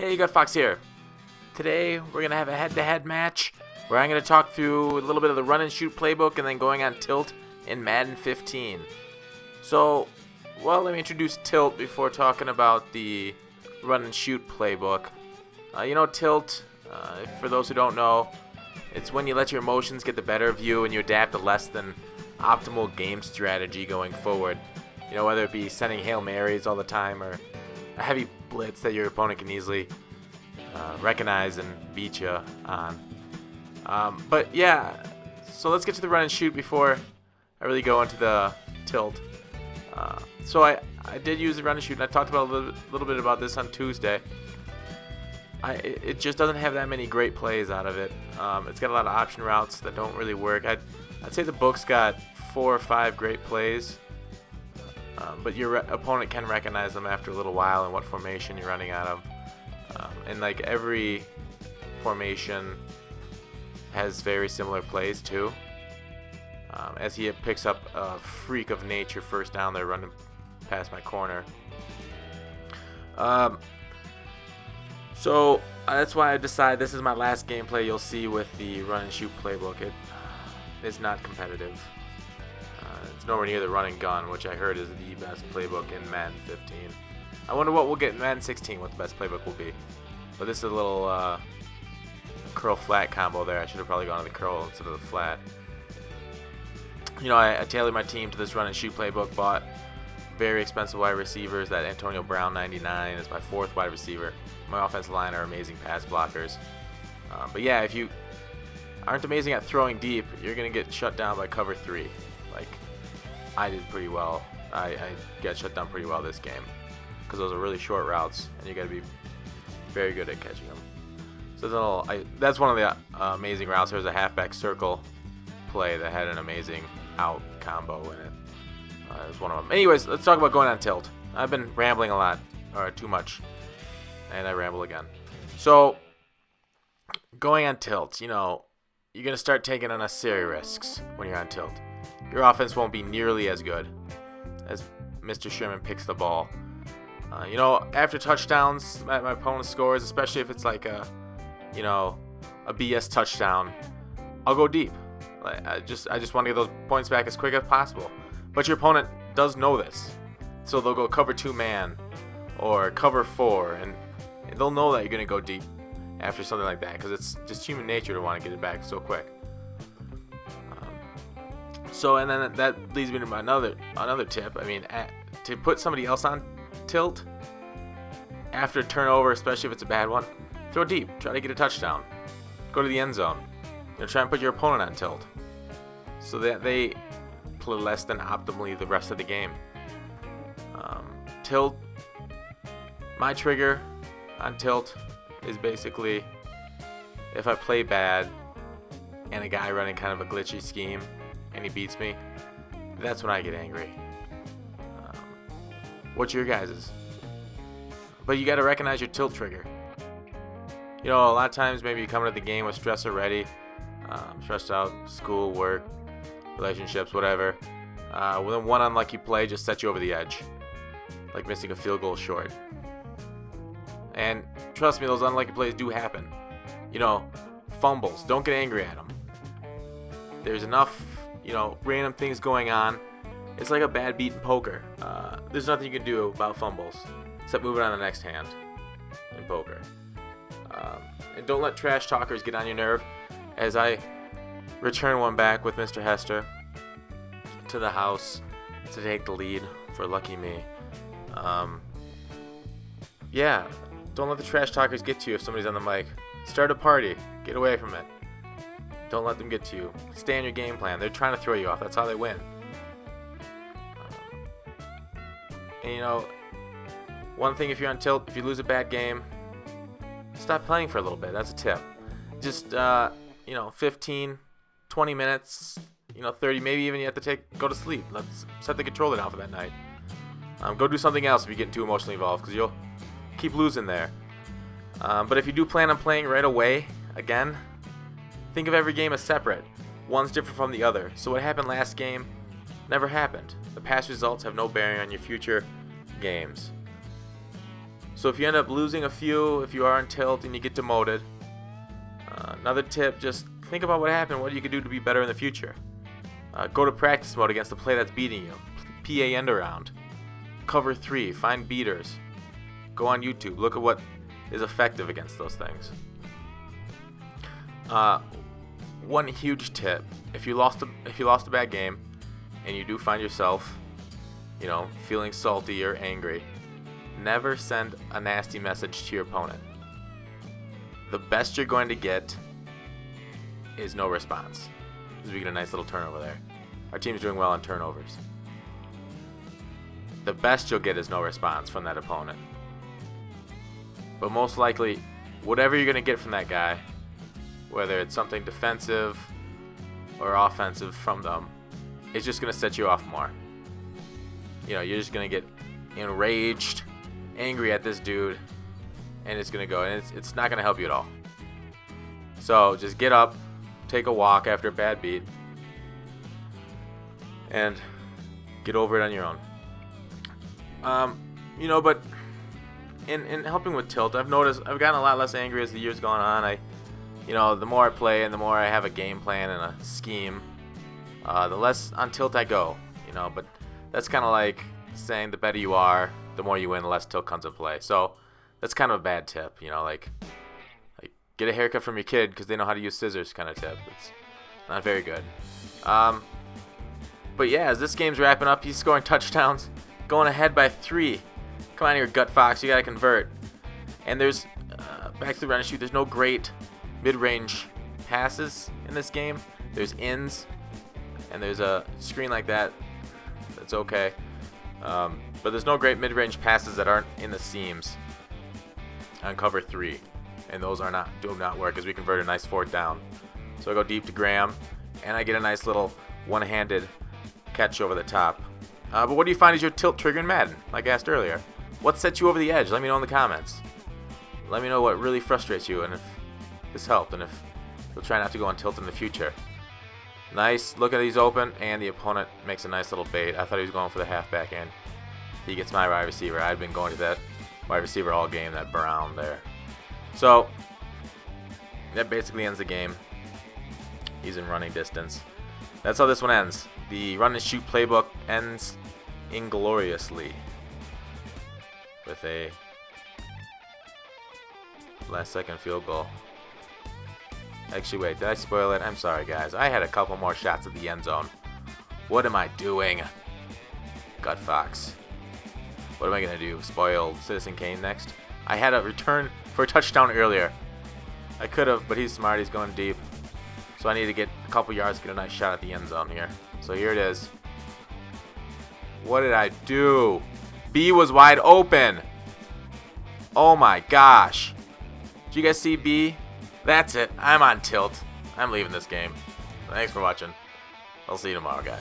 Hey, GutFoxx here. Today we're going to have a head-to-head match where I'm going to talk through a little bit of the run and shoot playbook and then going on tilt in Madden 15. So, let me introduce tilt before talking about the run and shoot playbook. Tilt, for those who don't know, it's when you let your emotions get the better of you and you adapt a less than optimal game strategy going forward. Whether it be sending Hail Marys all the time or a heavy blitz that your opponent can easily recognize and beat you on. So let's get to the run and shoot before I really go into the tilt. So I did use the run and shoot, and I talked about a little bit about this on Tuesday. It just doesn't have that many great plays out of it. It's got a lot of option routes that don't really work. I'd say the book's got 4 or 5 great plays. But your opponent can recognize them after a little while and what formation you're running out of. And like every formation has very similar plays too. As he picks up a freak of nature first down there running past my corner. So that's why I decided this is my last gameplay you'll see with the run and shoot playbook. It is not competitive. It's nowhere near the run and gun, which I heard is the best playbook in Madden 15. I wonder what we'll get in Madden 16, what the best playbook will be. But this is a little curl flat combo there. I should have probably gone to the curl instead of the flat. I tailored my team to this run and shoot playbook, bought very expensive wide receivers. That Antonio Brown 99 is my 4th wide receiver. My offensive line are amazing pass blockers. If you aren't amazing at throwing deep, you're going to get shut down by cover 3. I did pretty well. I got shut down pretty well this game because those are really short routes, and you got to be very good at catching them. So that's one of the amazing routes. There's a halfback circle play that had an amazing out combo in it. It was one of them. Anyways, let's talk about going on tilt. I've been rambling a lot, or too much, and I ramble again. So, going on tilt, you're going to start taking unnecessary risks when you're on tilt. Your offense won't be nearly as good as Mr. Sherman picks the ball. After touchdowns, my opponent scores, especially if it's like a BS touchdown, I'll go deep. I just want to get those points back as quick as possible. But your opponent does know this, so they'll go cover 2 man or cover 4, and they'll know that you're going to go deep after something like that because it's just human nature to want to get it back so quick. And then that leads me to another tip. To put somebody else on tilt after a turnover, especially if it's a bad one, throw deep. Try to get a touchdown. Go to the end zone. Try and put your opponent on tilt so that they play less than optimally the rest of the game. Tilt. My trigger on tilt is basically if I play bad and a guy running kind of a glitchy scheme and he beats me, that's when I get angry. What's your guys's? But you got to recognize your tilt trigger. A lot of times maybe you come into the game with stress already, stressed out, school, work, relationships, whatever. Then one unlucky play just sets you over the edge, like missing a field goal short. And trust me, those unlucky plays do happen. Fumbles, don't get angry at them. There's enough random things going on. It's like a bad beat in poker. There's nothing you can do about fumbles except move it on the next hand in poker. And don't let trash talkers get on your nerve, as I return one back with Mr. Hester to the house to take the lead for lucky me. Don't let the trash talkers get to you if somebody's on the mic. Start a party. Get away from it. Don't let them get to you. Stay on your game plan. They're trying to throw you off. That's how they win. One thing if you're on tilt, if you lose a bad game, stop playing for a little bit. That's a tip. Just, 15, 20 minutes, 30, maybe even you have to go to sleep. Let's set the controller down for that night. Go do something else if you're getting too emotionally involved because you'll keep losing there. But if you do plan on playing right away, again, think of every game as separate. One's different from the other. So what happened last game never happened. The past results have no bearing on your future games. So if you end up losing a few, if you are on tilt and you get demoted, another tip, just think about what happened, what you could do to be better in the future. Go to practice mode against the play that's beating you. PA end around. Cover 3, find beaters. Go on YouTube, look at what is effective against those things. One huge tip, if you lost a bad game and you do find yourself, feeling salty or angry, never send a nasty message to your opponent. The best you're going to get is no response. Because we get a nice little turnover there. Our team's doing well on turnovers. The best you'll get is no response from that opponent. But most likely, whatever you're going to get from that guy, whether it's something defensive or offensive from them, it's just going to set you off more. You're just going to get enraged, angry at this dude, and it's going to go, and it's not going to help you at all. So just get up, take a walk after a bad beat, and get over it on your own. But in helping with tilt, I've noticed I've gotten a lot less angry as the years gone on. The more I play and the more I have a game plan and a scheme, the less on tilt I go. But that's kind of like saying the better you are, the more you win, the less tilt comes into play. So that's kind of a bad tip. Like get a haircut from your kid because they know how to use scissors kind of tip. It's not very good. But yeah, as this game's wrapping up, he's scoring touchdowns, going ahead by 3. Come on here, GutFoxx, you gotta convert. And there's back to the run and shoot. There's no great mid-range passes in this game. There's ins, and there's a screen like that. That's okay. But there's no great mid-range passes that aren't in the seams on cover 3, and those do not work as we convert a nice 4th down. So I go deep to Graham, and I get a nice little one-handed catch over the top. But what do you find is your tilt trigger in Madden? Like I asked earlier, what sets you over the edge? Let me know in the comments. Let me know what really frustrates you, and if this helped, and if you'll try not to go on tilt in the future. Nice. Look at he's open, and the opponent makes a nice little bait. I thought he was going for the halfback end. He gets my wide receiver. I'd been going to that wide receiver all game, that Brown there. So that basically ends the game. He's in running distance. That's how this one ends. The run and shoot playbook ends ingloriously with a last-second field goal. Actually, wait, did I spoil it? I'm sorry, guys. I had a couple more shots at the end zone. What am I doing? GutFoxx. What am I going to do? Spoil Citizen Kane next? I had a return for a touchdown earlier. I could have, but he's smart. He's going deep. So I need to get a couple yards, get a nice shot at the end zone here. So here it is. What did I do? B was wide open. Oh my gosh. Did you guys see B? That's it. I'm on tilt. I'm leaving this game. Thanks for watching. I'll see you tomorrow, guys.